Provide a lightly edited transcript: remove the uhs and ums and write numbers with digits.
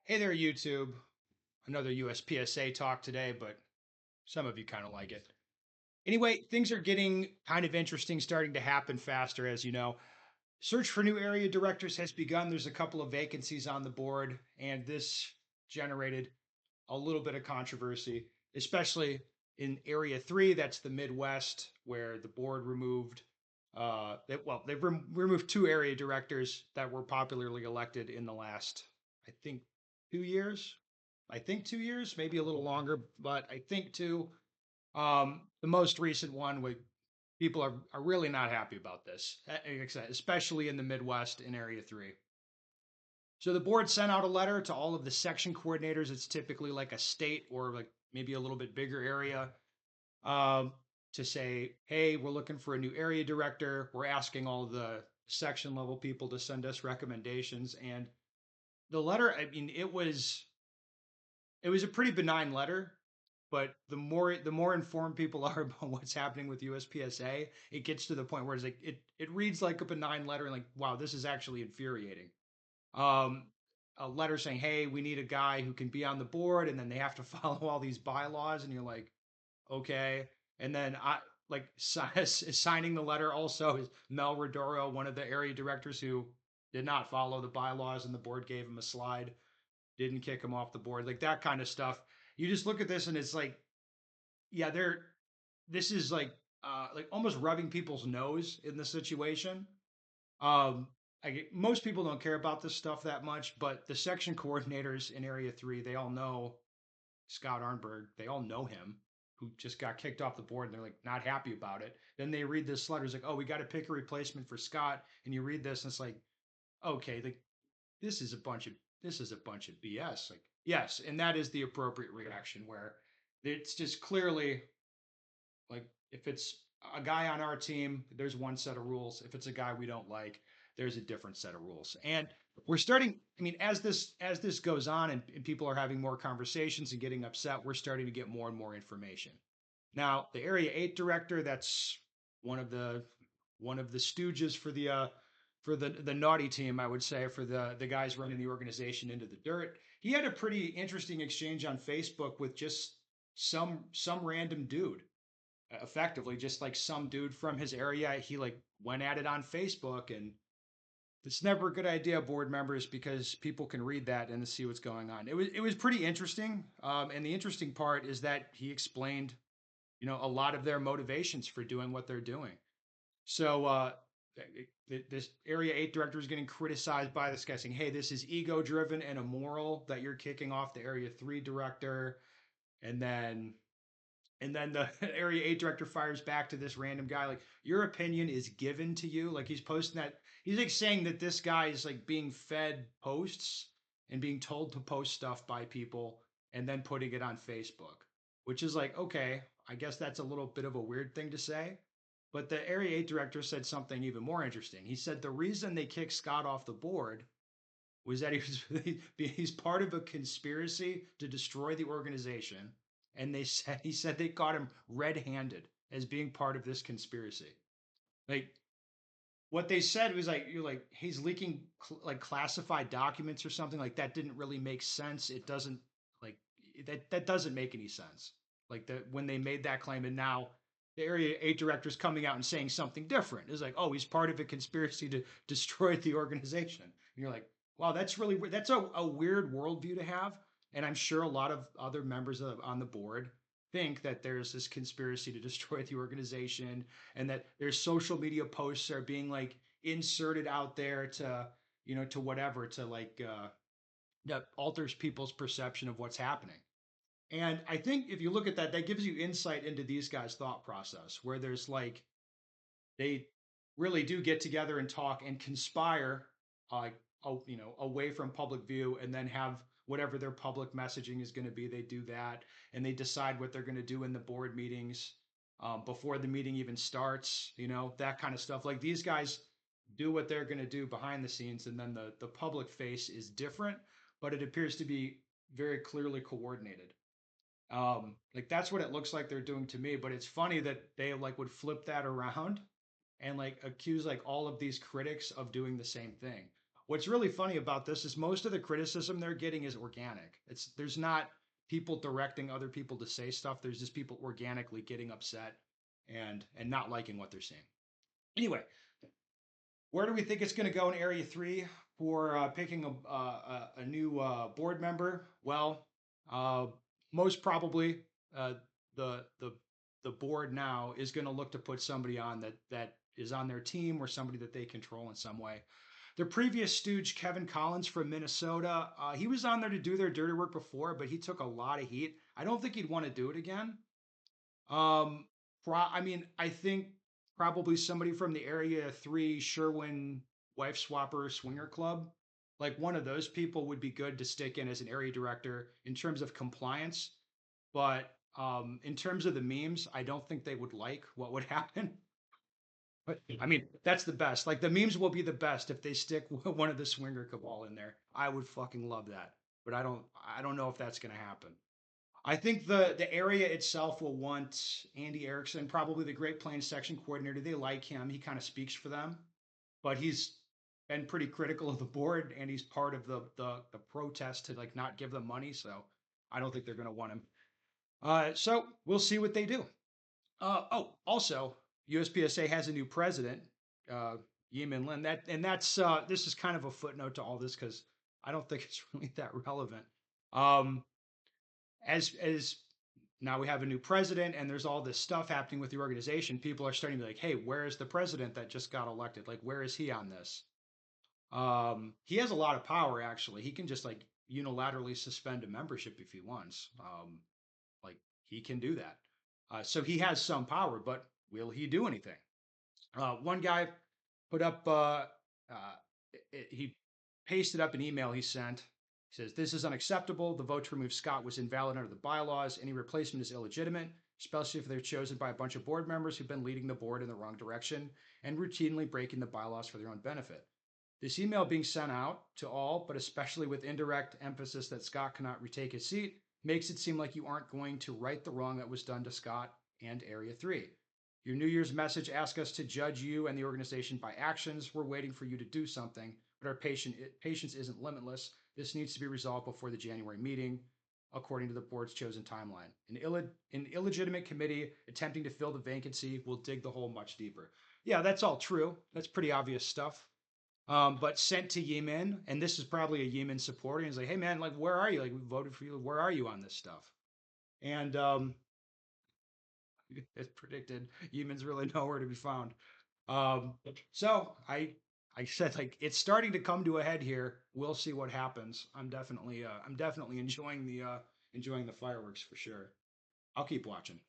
Hey there, YouTube. Another USPSA talk today, but some of you kind of like it. Anyway, things are getting kind of interesting, starting to happen faster, as you know. Search for new area directors has begun. There's a couple of vacancies on the board, and this generated a little bit of controversy, especially in Area 3, that's the Midwest, where the board removed, removed two area directors that were popularly elected in the last, I think, 2 years. I think 2 years, maybe a little longer, but I think two. The most recent one, people are really not happy about this, especially in the Midwest in Area 3. So the board sent out a letter to all of the section coordinators. It's typically like a state or like maybe a little bit bigger area, um, to say, hey, we're looking for a new area director. We're asking all the section level people to send us recommendations. And the letter, I mean, it was a pretty benign letter, but the more informed people are about what's happening with USPSA, it gets to the point where it's like it reads like a benign letter, and like, wow, this is actually infuriating. um, a letter saying, "Hey, we need a guy who can be on the board," and then they have to follow all these bylaws, and you're like, "Okay." And then I like signing the letter also is Mel Rodoro, one of the area directors who did not follow the bylaws, and the board gave him a slide, didn't kick him off the board, like that kind of stuff. You just look at this, and it's like, yeah, they're this is like almost rubbing people's nose in the situation. um, Most people don't care about this stuff that much, but the section coordinators in Area 3, they all know Scott Arnberg. They all know him, who just got kicked off the board, and they're like not happy about it. Then they read this letter. It's like, oh, we got to pick a replacement for Scott. And you read this, and it's like, okay, like this is a bunch of this is a bunch of BS. Like, yes, and that is the appropriate reaction, where it's just clearly like, if it's a guy on our team, there's one set of rules. If it's a guy we don't like, there's a different set of rules. And we're starting, I mean, as this goes on, and people are having more conversations and getting upset, we're starting to get more and more information. Now, the Area 8 director, that's one of the one of the stooges for the naughty team, I would say, for the guys running the organization into the dirt. He had a pretty interesting exchange on Facebook with just some random dude, effectively just like some dude from his area. He like went at it on Facebook, and it's never a good idea, board members, because people can read that and see what's going on. It was pretty interesting, and the interesting part is that he explained, a lot of their motivations for doing what they're doing. So this Area 8 director is getting criticized by this guy, saying, hey, this is ego driven and immoral that you're kicking off the Area 3 director. And then the Area 8 director fires back to this random guy, like, your opinion is given to you. Like, he's posting that. He's like saying that this guy is like being fed posts and being told to post stuff by people and then putting it on Facebook, which is like, okay, I guess that's a little bit of a weird thing to say. But the Area 8 director said something even more interesting. He said the reason they kicked Scott off the board was that he's part of a conspiracy to destroy the organization, and he said they caught him red-handed as being part of this conspiracy. Like, what they said was like, you're like, he's leaking like classified documents or something, like that didn't really make sense. It doesn't, like, that doesn't make any sense. Like, when they made that claim, and now the Area 8 director is coming out and saying something different. It's like, oh, he's part of a conspiracy to destroy the organization. And you're like, wow, that's a weird worldview to have. And I'm sure a lot of other members on the board think that there's this conspiracy to destroy the organization, and that their social media posts are being like inserted out there to, to whatever, to like, that alters people's perception of what's happening. And I think if you look at that, that gives you insight into these guys' thought process, where there's like, they really do get together and talk and conspire, uh, away from public view, and then have whatever their public messaging is going to be. They do that, and they decide what they're going to do in the board meetings, before the meeting even starts. That kind of stuff. Like, these guys do what they're going to do behind the scenes, and then the public face is different, but it appears to be very clearly coordinated. Like, that's what it looks like they're doing to me. But it's funny that they like would flip that around and like accuse like all of these critics of doing the same thing. what's really funny about this is most of the criticism they're getting is organic. There's not people directing other people to say stuff. There's just people organically getting upset and not liking what they're seeing. Anyway, where do we think it's going to go in Area 3 for picking a new board member? Well, uh, most probably uh, the, the, the board now is going to look to put somebody on that is on their team or somebody that they control in some way. Their previous stooge, Kevin Collins from Minnesota, he was on there to do their dirty work before, but he took a lot of heat. I don't think he'd want to do it again. Um, I mean, I think probably somebody from the Area 3 Sherwin Wife Swapper Swinger Club, like one of those people would be good to stick in as an area director in terms of compliance. But in terms of the memes, I don't think they would like what would happen. But I mean, that's the best. Like the memes will be the best if they stick one of the Swinger Cabal in there. I would fucking love that. But I don't know if that's going to happen. I think the area itself will want Andy Erickson, probably the Great Plains section coordinator. They like him. He kind of speaks for them, but he's been pretty critical of the board, and he's part of the protest to like not give them money. So I don't think they're going to want him. So we'll see what they do. Also, USPSA has a new president, uh, Yeemin Lin. That's this is kind of a footnote to all this because I don't think it's really that relevant. Um, as now we have a new president and there's all this stuff happening with the organization, people are starting to be like, hey, where is the president that just got elected? Like, where is he on this? He has a lot of power actually. He can just like unilaterally suspend a membership if he wants. Like he can do that. So he has some power, but will he do anything? One guy put up, he pasted up an email he sent. He says, this is unacceptable. The vote to remove Scott was invalid under the bylaws. Any replacement is illegitimate, especially if they're chosen by a bunch of board members who've been leading the board in the wrong direction and routinely breaking the bylaws for their own benefit. This email being sent out to all, but especially with indirect emphasis that Scott cannot retake his seat, makes it seem like you aren't going to right the wrong that was done to Scott and Area 3. Your New Year's message asks us to judge you and the organization by actions. We're waiting for you to do something, but our patience isn't limitless. This needs to be resolved before the January meeting, according to the board's chosen timeline. An illegitimate committee attempting to fill the vacancy will dig the hole much deeper. Yeah, that's all true. That's pretty obvious stuff. But sent to Yemen, and this is probably a Yemen supporter. He's like, hey man, like, where are you? Like, we voted for you. Where are you on this stuff? And as predicted, Yemen's really nowhere to be found. Um, so I said like it's starting to come to a head here. We'll see what happens. I'm definitely enjoying the fireworks for sure. I'll keep watching.